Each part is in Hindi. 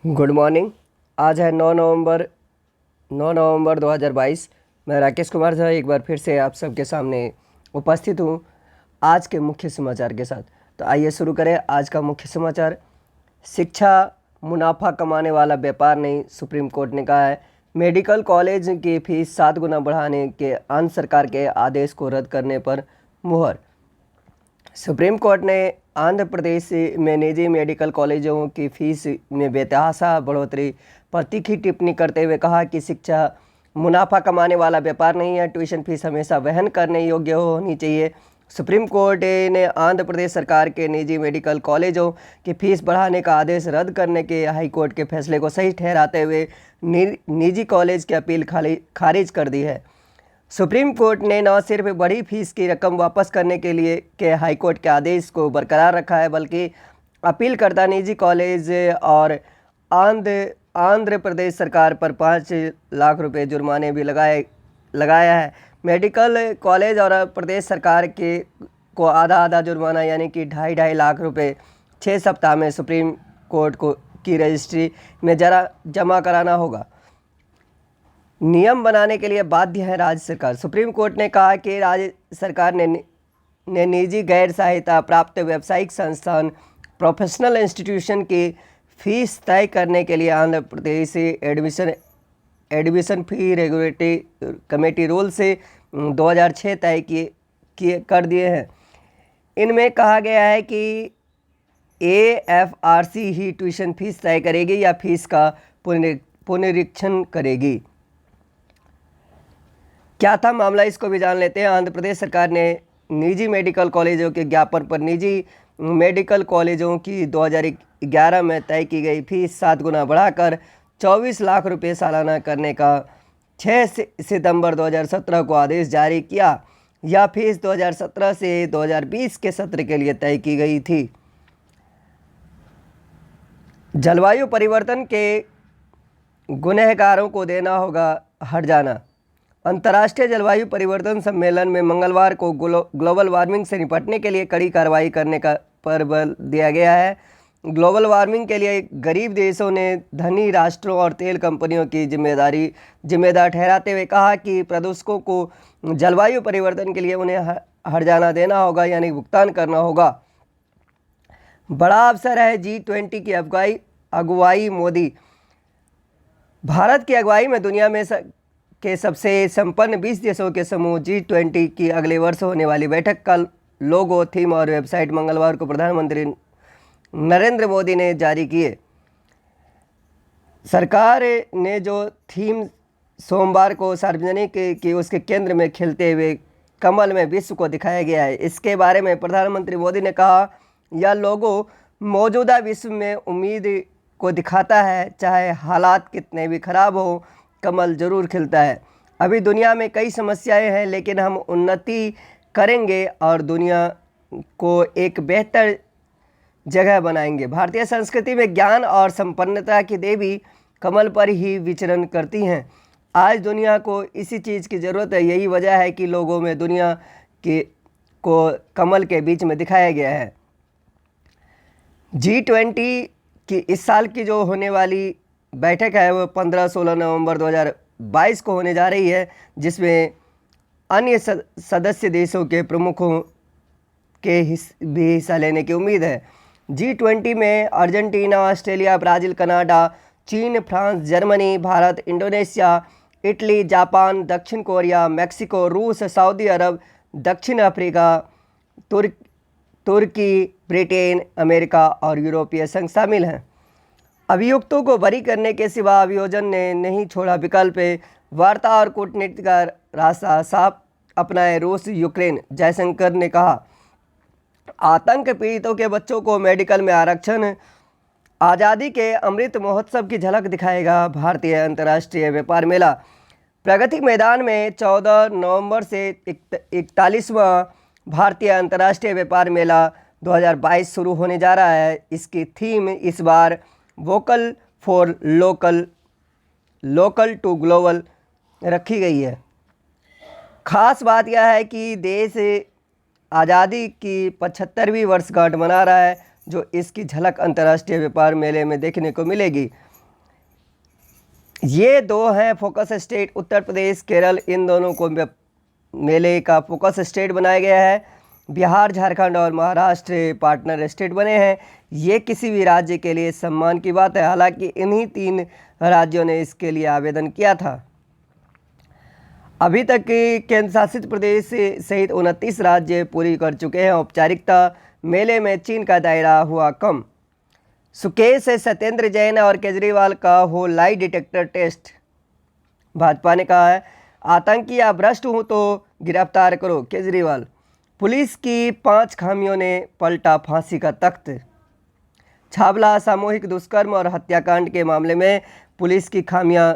Good morning. आज है 9 नवंबर 2022। मैं राकेश कुमार झा एक बार फिर से आप सबके सामने उपस्थित हूँ आज के मुख्य समाचार के साथ। तो आइए शुरू करें आज का मुख्य समाचार। शिक्षा मुनाफा कमाने वाला व्यापार नहीं, सुप्रीम कोर्ट ने कहा है। मेडिकल कॉलेज की फीस 7 गुना बढ़ाने के आंध्र सरकार के आदेश को रद्द करने पर मुहर। सुप्रीम कोर्ट ने आंध्र प्रदेश में निजी मेडिकल कॉलेजों की फीस में बेतहाशा बढ़ोतरी पर तीखी टिप्पणी करते हुए कहा कि शिक्षा मुनाफा कमाने वाला व्यापार नहीं है, ट्यूशन फीस हमेशा वहन करने योग्य होनी चाहिए। सुप्रीम कोर्ट ने आंध्र प्रदेश सरकार के निजी मेडिकल कॉलेजों की फीस बढ़ाने का आदेश रद्द करने के हाई कोर्ट के फैसले को सही ठहराते हुए निजी कॉलेज की अपील खारिज कर दी है। सुप्रीम कोर्ट ने न सिर्फ बड़ी फीस की रकम वापस करने के लिए हाईकोर्ट के आदेश को बरकरार रखा है, बल्कि अपीलकर्ता निजी कॉलेज और आंध्र प्रदेश सरकार पर 5 लाख रुपए जुर्माने भी लगाया है। मेडिकल कॉलेज और प्रदेश सरकार को आधा जुर्माना यानी कि 2.5 लाख रुपए 6 सप्ताह में सुप्रीम कोर्ट की रजिस्ट्री में जमा कराना होगा। नियम बनाने के लिए बाध्य है राज्य सरकार। सुप्रीम कोर्ट ने कहा कि राज्य सरकार ने निजी गैर सहायता प्राप्त व्यावसायिक संस्थान प्रोफेशनल इंस्टीट्यूशन की फीस तय करने के लिए Andhra Pradesh admission fee regulatory committee rule से 2006 तय कर दिए हैं। इनमें कहा गया है कि AFRC ही ट्यूशन फीस तय करेगी या फीस का पुनरीक्षण करेगी। क्या था मामला, इसको भी जान लेते हैं। आंध्र प्रदेश सरकार ने निजी मेडिकल कॉलेजों के ज्ञापन पर निजी मेडिकल कॉलेजों की 2011 में तय की गई फीस 7 गुना बढ़ाकर 24 लाख रुपए सालाना करने का 6 सितंबर 2017 को आदेश जारी किया। यह फीस 2017 से 2020 के सत्र के लिए तय की गई थी। जलवायु परिवर्तन के गुनहगारों को देना होगा हट जाना। अंतर्राष्ट्रीय जलवायु परिवर्तन सम्मेलन में मंगलवार को ग्लोबल वार्मिंग से निपटने के लिए कड़ी कार्रवाई करने पर बल दिया गया है। ग्लोबल वार्मिंग के लिए गरीब देशों ने धनी राष्ट्रों और तेल कंपनियों की जिम्मेदार ठहराते हुए कहा कि प्रदूषकों को जलवायु परिवर्तन के लिए उन्हें हट जाना देना होगा, यानी भुगतान करना होगा। बड़ा अवसर है G20 की अगुवाई। मोदी भारत की अगुवाई में दुनिया में के सबसे संपन्न 20 देशों के समूह G20 की अगले वर्ष होने वाली बैठक का लोगो, थीम और वेबसाइट मंगलवार को प्रधानमंत्री नरेंद्र मोदी ने जारी किए। सरकार ने जो थीम सोमवार को सार्वजनिक की उसके केंद्र में खिलते हुए कमल में विश्व को दिखाया गया है। इसके बारे में प्रधानमंत्री मोदी ने कहा, यह लोगो मौजूदा विश्व में उम्मीद को दिखाता है। चाहे हालात कितने भी खराब हो, कमल जरूर खिलता है। अभी दुनिया में कई समस्याएं हैं, लेकिन हम उन्नति करेंगे और दुनिया को एक बेहतर जगह बनाएंगे। भारतीय संस्कृति में ज्ञान और संपन्नता की देवी कमल पर ही विचरण करती हैं। आज दुनिया को इसी चीज़ की ज़रूरत है। यही वजह है कि लोगों में दुनिया को कमल के बीच में दिखाया गया है। G20 की इस साल की जो होने वाली बैठक है वो 15-16 नवंबर 2022 को होने जा रही है, जिसमें अन्य सदस्य देशों के प्रमुखों के भी हिस्सा लेने की उम्मीद है। G20 में अर्जेंटीना, ऑस्ट्रेलिया, ब्राज़ील, कनाडा, चीन, France, Germany, Bharat, Indonesia, Italy, Japan, दक्षिण कोरिया, मैक्सिको, रूस, सऊदी अरब, दक्षिण अफ्रीका, तुर्की, ब्रिटेन, अमेरिका और यूरोपीय संघ शामिल हैं। अभियुक्तों को बरी करने के सिवा अभियोजन ने नहीं छोड़ा विकल्प। वार्ता और कूटनीति का रास्ता साफ अपनाए रूस यूक्रेन। जयशंकर ने कहा, आतंक पीड़ितों के बच्चों को मेडिकल में आरक्षण आज़ादी के अमृत महोत्सव की झलक दिखाएगा। भारतीय अंतर्राष्ट्रीय व्यापार मेला प्रगति मैदान में 14 नवंबर से 41वां भारतीय अंतर्राष्ट्रीय व्यापार मेला 2022 शुरू होने जा रहा है। इसकी थीम इस बार vocal for local to global रखी गई है। खास बात यह है कि देश आज़ादी की 75वीं वर्षगांठ मना रहा है, जो इसकी झलक अंतर्राष्ट्रीय व्यापार मेले में देखने को मिलेगी। ये दो हैं फोकस स्टेट, उत्तर प्रदेश केरल, इन दोनों को मेले का फोकस स्टेट बनाया गया है। बिहार, झारखंड और महाराष्ट्र पार्टनर स्टेट बने हैं। ये किसी भी राज्य के लिए सम्मान की बात है। हालांकि इन्हीं 3 राज्यों ने इसके लिए आवेदन किया था। अभी तक केंद्र शासित प्रदेश सहित 29 राज्य पूरी कर चुके हैं औपचारिकता। मेले में चीन का दायरा हुआ कम। सुकेश सत्येंद्र जैन और केजरीवाल का हो लाई डिटेक्टर टेस्ट। भाजपा ने कहा है आतंकी या भ्रष्ट हूँ तो गिरफ्तार करो, केजरीवाल। पुलिस की 5 खामियों ने पलटा फांसी का तख्त। छावला सामूहिक दुष्कर्म और हत्याकांड के मामले में पुलिस की खामियां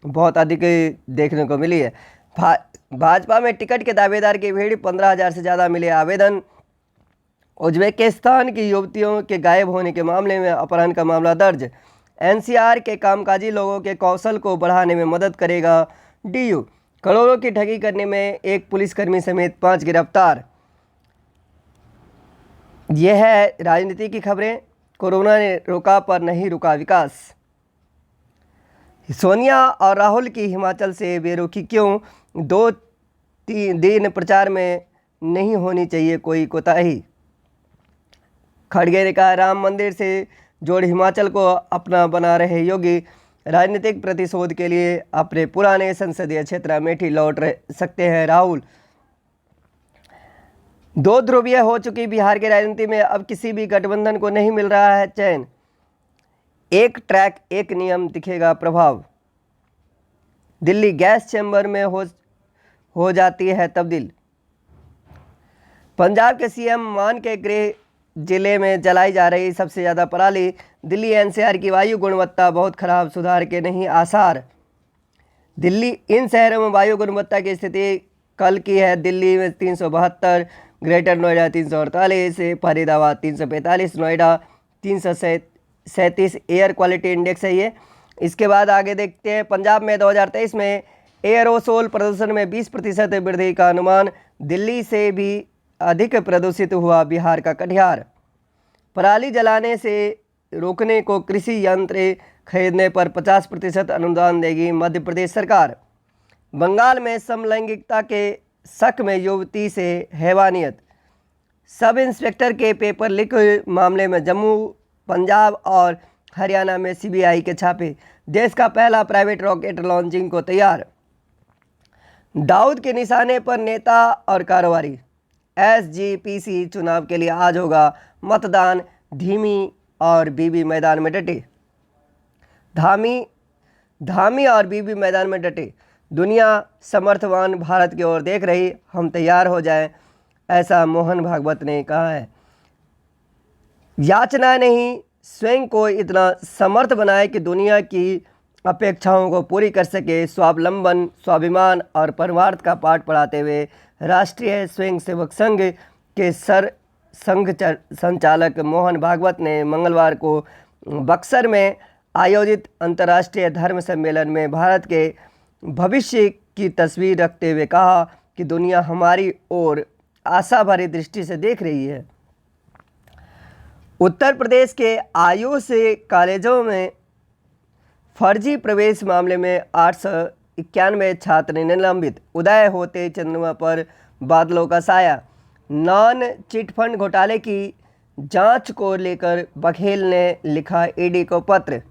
बहुत अधिक देखने को मिली है। भाजपा में टिकट के दावेदार की भीड़, 15,000 से ज़्यादा मिले आवेदन। उज्बेकिस्तान की युवतियों के गायब होने के मामले में अपहरण का मामला दर्ज। एनसीआर के कामकाजी लोगों के कौशल को बढ़ाने में मदद करेगा डीयू। करोड़ों की ठगी करने में एक पुलिसकर्मी समेत 5 गिरफ्तार। यह है राजनीति की खबरें। कोरोना ने रोका पर नहीं रुका विकास। सोनिया और राहुल की हिमाचल से बेरुखी क्यों? 2-3 दिन प्रचार में नहीं होनी चाहिए कोई कोताही। खड़गे ने कहा राम मंदिर से जोड़ हिमाचल को अपना बना रहे योगी। राजनीतिक प्रतिशोध के लिए अपने पुराने संसदीय क्षेत्र अमेठी लौट सकते हैं राहुल। 2 ध्रुवीय हो चुकी बिहार की राजनीति में अब किसी भी गठबंधन को नहीं मिल रहा है चैन। एक ट्रैक एक नियम दिखेगा प्रभाव। दिल्ली गैस चैम्बर में हो जाती है तब्दील। पंजाब के सीएम मान के गृह जिले में जलाई जा रही सबसे ज़्यादा पराली। दिल्ली एनसीआर की वायु गुणवत्ता बहुत खराब, सुधार के नहीं आसार। दिल्ली इन शहरों में वायु गुणवत्ता की स्थिति कल की है। दिल्ली में 372, greater Noida 348, Faridabad 345, Noida 337 air quality index है ये। इसके बाद आगे देखते हैं पंजाब में 2023 में एयरोसोल प्रदूषण में 20% वृद्धि का अनुमान। दिल्ली से भी अधिक प्रदूषित हुआ बिहार का कटिहार। पराली जलाने से रोकने को कृषि यंत्र खरीदने पर 50% अनुदान देगी मध्य प्रदेश सरकार। बंगाल में समलैंगिकता के शक में युवती से हैवानियत। सब इंस्पेक्टर के पेपर लीक मामले में जम्मू, पंजाब और हरियाणा में सीबीआई के छापे। देश का पहला प्राइवेट रॉकेट लॉन्चिंग को तैयार। दाऊद के निशाने पर नेता और कारोबारी। एसजीपीसी चुनाव के लिए आज होगा मतदान। धीमी और बीबी मैदान में डटे। धामी और बीबी मैदान में डटे। दुनिया समर्थवान भारत की ओर देख रही, हम तैयार हो जाएं, ऐसा मोहन भागवत ने कहा है। याचना नहीं, स्वयं को इतना समर्थ बनाए कि दुनिया की अपेक्षाओं को पूरी कर सके। स्वावलंबन, स्वाभिमान और परमार्थ का पाठ पढ़ाते हुए राष्ट्रीय स्वयंसेवक संघ के संघ संचालक मोहन भागवत ने मंगलवार को बक्सर में आयोजित अंतर्राष्ट्रीय धर्म सम्मेलन में भारत के भविष्य की तस्वीर रखते हुए कहा कि दुनिया हमारी ओर आशा भरी दृष्टि से देख रही है। उत्तर प्रदेश के आयुष कॉलेजों में फर्जी प्रवेश मामले में 891 छात्र निलंबित। उदय होते चंद्रमा पर बादलों का साया। नॉन चिटफंड घोटाले की जांच को लेकर बघेल ने लिखा ईडी को पत्र।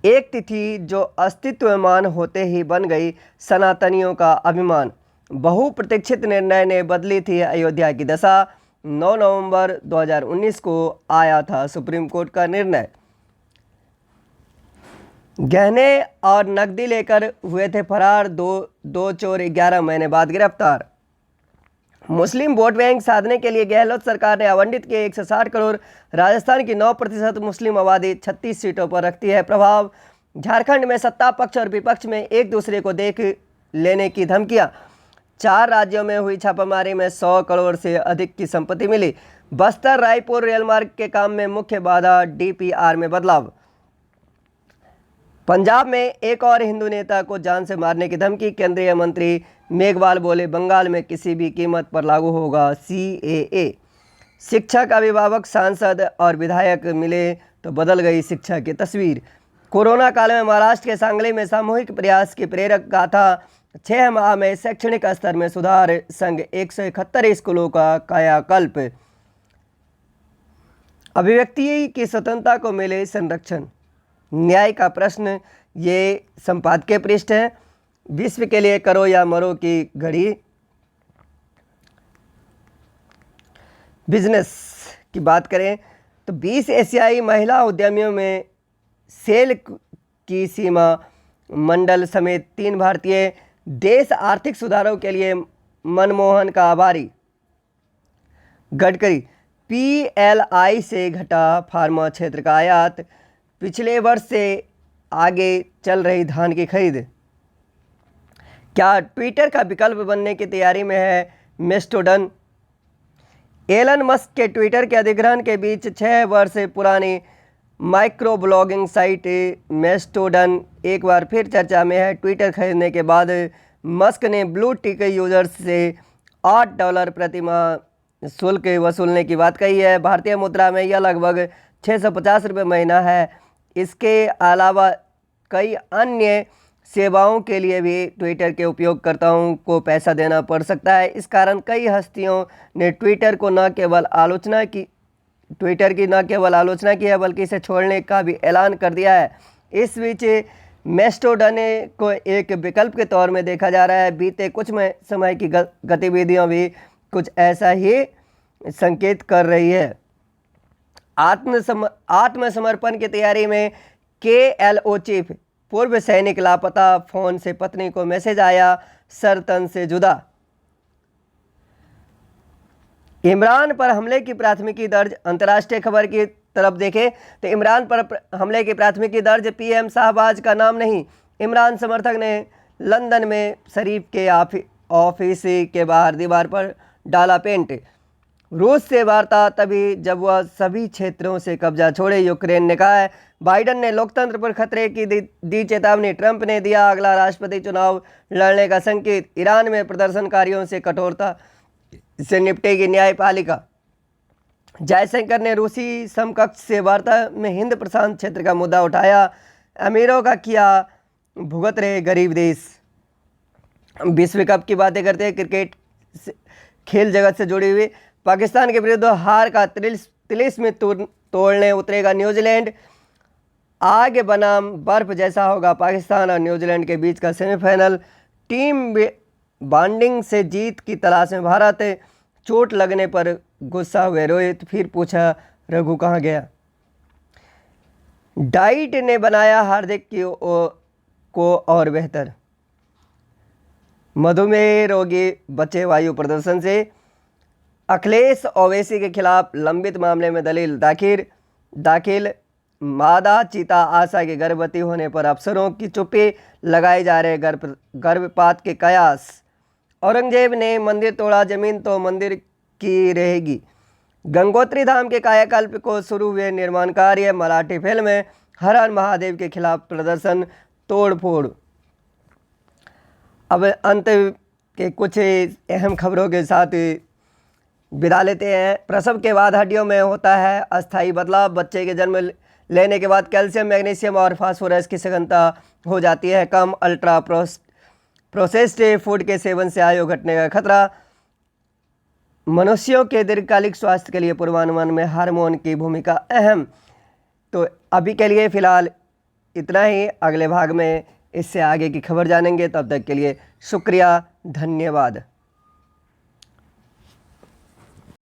एक तिथि जो अस्तित्वमान होते ही बन गई सनातनियों का अभिमान। बहुप्रतीक्षित निर्णय ने बदली थी अयोध्या की दशा। 9 नवंबर 2019 को आया था सुप्रीम कोर्ट का निर्णय। गहने और नकदी लेकर हुए थे फरार दो चोर 11 महीने बाद गिरफ्तार। मुस्लिम वोट बैंक साधने के लिए गहलोत सरकार ने आवंटित किए 160 करोड़। राजस्थान की 9% मुस्लिम आबादी 36 सीटों पर रखती है प्रभाव। झारखंड में सत्ता पक्ष और विपक्ष में एक दूसरे को देख लेने की धमकियां। 4 राज्यों में हुई छापामारी में 100 करोड़ से अधिक की संपत्ति मिली। बस्तर रायपुर रेल मार्ग के काम में मुख्य बाधा, डीपीआर में बदलाव। पंजाब में एक और हिंदू नेता को जान से मारने की धमकी। केंद्रीय मंत्री मेघवाल बोले बंगाल में किसी भी कीमत पर लागू होगा सीएए। शिक्षक, अभिभावक, सांसद और विधायक मिले तो बदल गई शिक्षा की तस्वीर। कोरोना काल में महाराष्ट्र के सांगली में सामूहिक प्रयास की प्रेरक गाथा। 6 माह में शैक्षणिक स्तर में सुधार, संग 171 स्कूलों का कायाकल्प। अभिव्यक्ति की स्वतंत्रता को मिले संरक्षण, न्याय का प्रश्न, ये संपादकीय पृष्ठ है। विश्व के लिए करो या मरो की घड़ी। बिजनेस की बात करें तो 20 एशियाई महिला उद्यमियों में सेल की सीमा मंडल समेत 3 भारतीय देश आर्थिक सुधारों के लिए मनमोहन का आभारी। गडकरी, PLI से घटा फार्मा क्षेत्र का आयात, पिछले वर्ष से आगे चल रही धान की खरीद। क्या ट्विटर का विकल्प बनने की तैयारी में है मेस्टोडन। एलन मस्क के ट्विटर के अधिग्रहण के बीच 6 वर्ष पुरानी माइक्रो ब्लॉगिंग साइट मेस्टोडन एक बार फिर चर्चा में है। ट्विटर खरीदने के बाद मस्क ने ब्लू टिक यूजर्स से $8 प्रति माह शुल्क वसूलने की बात कही है। भारतीय मुद्रा में यह लगभग 650 रुपये महीना है। इसके अलावा कई अन्य सेवाओं के लिए भी ट्विटर के उपयोगकर्ताओं को पैसा देना पड़ सकता है। इस कारण कई हस्तियों ने ट्विटर की न केवल आलोचना की है बल्कि इसे छोड़ने का भी ऐलान कर दिया है। इस बीच मेस्टोडन को एक विकल्प के तौर में देखा जा रहा है। बीते कुछ समय की गतिविधियां भी कुछ ऐसा ही संकेत कर रही है। आत्मसमर्पण की तैयारी में KLO चीफ, पूर्व सैनिक लापता, फोन से पत्नी को मैसेज आया, सरतन से जुदा। इमरान पर हमले की प्राथमिकी दर्ज। अंतर्राष्ट्रीय खबर की तरफ देखें तो इमरान पर हमले की प्राथमिकी दर्ज। PM शाहबाज का नाम नहीं। इमरान समर्थक ने लंदन में शरीफ के ऑफिस के बाहर दीवार पर डाला पेंट। रूस से वार्ता तभी जब वह सभी क्षेत्रों से कब्जा छोड़े, यूक्रेन ने कहा है। बाइडन ने लोकतंत्र पर खतरे की दी चेतावनी। ट्रंप ने दिया अगला राष्ट्रपति चुनाव लड़ने का संकेत। ईरान में प्रदर्शनकारियों से कठोरता से निपटेगी न्यायपालिका। जयशंकर ने रूसी समकक्ष से वार्ता में हिंद प्रशांत क्षेत्र का मुद्दा उठाया। अमीरों का किया भुगत रहे गरीब देश। विश्व कप की बातें करते हैं। क्रिकेट खेल जगत से जुड़ी हुई पाकिस्तान के विरुद्ध हार का तिलिस्म तोड़ने उतरेगा न्यूजीलैंड। आगे बनाम बर्फ जैसा होगा पाकिस्तान और न्यूजीलैंड के बीच का सेमीफाइनल। टीम बॉन्डिंग से जीत की तलाश में भारत। चोट लगने पर गुस्सा हुए रोहित, फिर पूछा रघु कहाँ गया। डाइट ने बनाया हार्दिक को और बेहतर। मधुमेह रोगी बचे वायु प्रदूषण से। अखिलेश ओवैसी के खिलाफ लंबित मामले में दलील दाखिल। मादा चीता आशा के गर्भवती होने पर अफसरों की चुप्पी, लगाए जा रहे गर्भपात के कयास। औरंगजेब ने मंदिर तोड़ा, जमीन तो मंदिर की रहेगी। गंगोत्री धाम के कायाकल्प को शुरू हुए निर्माण कार्य। मराठी फिल्म में हर हर महादेव के खिलाफ प्रदर्शन, तोड़फोड़। अब अंत के कुछ अहम खबरों के साथ विदा लेते हैं। प्रसव के बाद हड्डियों में होता है अस्थायी बदलाव। बच्चे के जन्म लेने के बाद कैल्शियम, मैग्नीशियम और फास्फोरस की सघनता हो जाती है कम। अल्ट्रा प्रोसेस्ड फूड के सेवन से आयु घटने का खतरा। मनुष्यों के दीर्घकालिक स्वास्थ्य के लिए पूर्वानुमान में हार्मोन की भूमिका अहम। तो अभी के लिए फ़िलहाल इतना ही। अगले भाग में इससे आगे की खबर जानेंगे। तब तक के लिए शुक्रिया, धन्यवाद।